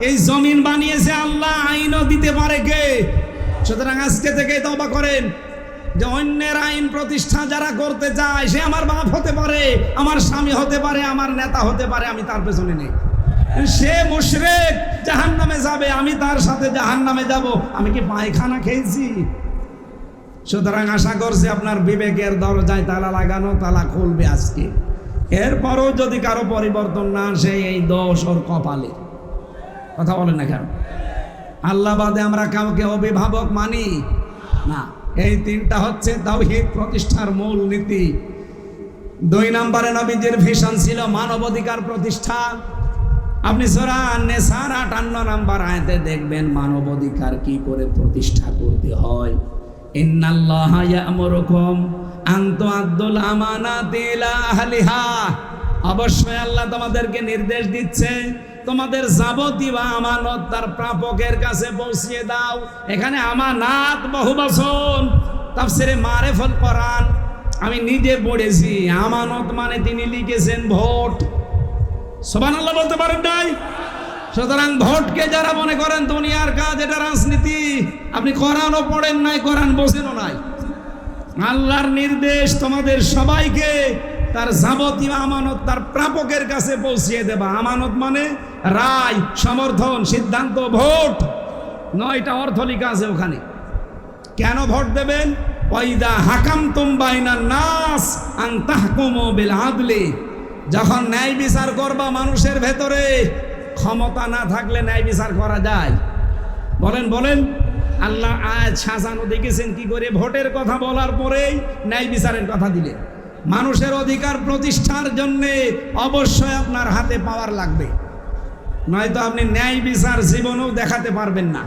এই জমিন বানিয়েছে আল্লাহ, আইনও দিতে পারে কে? সুতরাং আজকে থেকে তওবা করেন যে অন্যের আইন প্রতিষ্ঠা যারা করতে চায়, সে আমার বাপ হতে পারে, আমার স্বামী হতে পারে, আমার নেতা হতে পারে, আমি তার পেছনে নেই। সে মুশরিক, জাহান্নামে যাবে, আমি তার সাথে জাহান্নামে যাব। আমি কি পায়খানা খেয়েছি? সুতরাং আশা করছি আপনার বিবেকের দরজায় তালা লাগানো, তালা খুলবে আজকে। এরপরও যদি কারো পরিবর্তন না আসে, এই দোষ ওর কপালে। কথা বলেন না কেন? আল্লাহ বাদে আমরা কাউকে অভিভাবক মানি না। এই তিনটা হচ্ছে তাওহীদ প্রতিষ্ঠার মূল নীতি। 2 নম্বরে নবীজির ভিশন ছিল মানবাধিকার প্রতিষ্ঠা। আপনি সূরা আন-নিসার 58 নম্বর আয়াতে দেখবেন মানবাধিকার কি করে প্রতিষ্ঠা করতে হয়। ইন্নাল্লাহা ইয়া'মুরুকুম আন তু'আদ্দুল আমানাতি ইলা আহলিহা। অবশ্যই আল্লাহ তোমাদেরকে নির্দেশ দিচ্ছে তোমাদের যাবতীয় আমানত তার প্রাপকের কাছে পৌঁছিয়ে দাও। এখানে আমানাত বহু বচন, তাফসিরে মারিফাতুল কোরআন আমি নিজে পড়েছি। আমানত মানে তিনি লিখেছেন ভোট। সুবহানাল্লাহ বলতে পারেন নাই? সুতরাং ভোটকে যারা মনে করেন দুনিয়ার কাজ, এটা রাজনীতি, আপনি কোরআনও পড়েন নাই, কোরআন বোঝেনও নাই। আল্লাহর নির্দেশ তোমাদের সবাইকে তার যাবতীয় আমানত তার প্রাপকের কাছে পৌঁছিয়ে দেবা। আমানত মানে রায়, সমর্থন, সিদ্ধান্ত, ভোট। 9টা অর্থ লেখা আছে ওখানে। কেন ভোট দেবেন? ওয়াইদা হাকামতুম বাইনান নাস আন তাহকুমু বিল আদলি। যখন ন্যায় বিচার করবা মানুষের ভেতরে, ক্ষমতা না থাকলে ন্যায় বিচার করা যায়? বলেন বলেন। আল্লাহ আয়াত সাজানো দেখেছেন কি করে? ভোটের কথা বলার পরেই ন্যায় বিচারের কথা দিলেন। মানুষের অধিকার প্রতিষ্ঠার জন্যে অবশ্যই আপনার হাতে পাওয়ার লাগবে, নয়তো আপনি ন্যায় বিচার জীবনেও দেখাতে পারবেন না।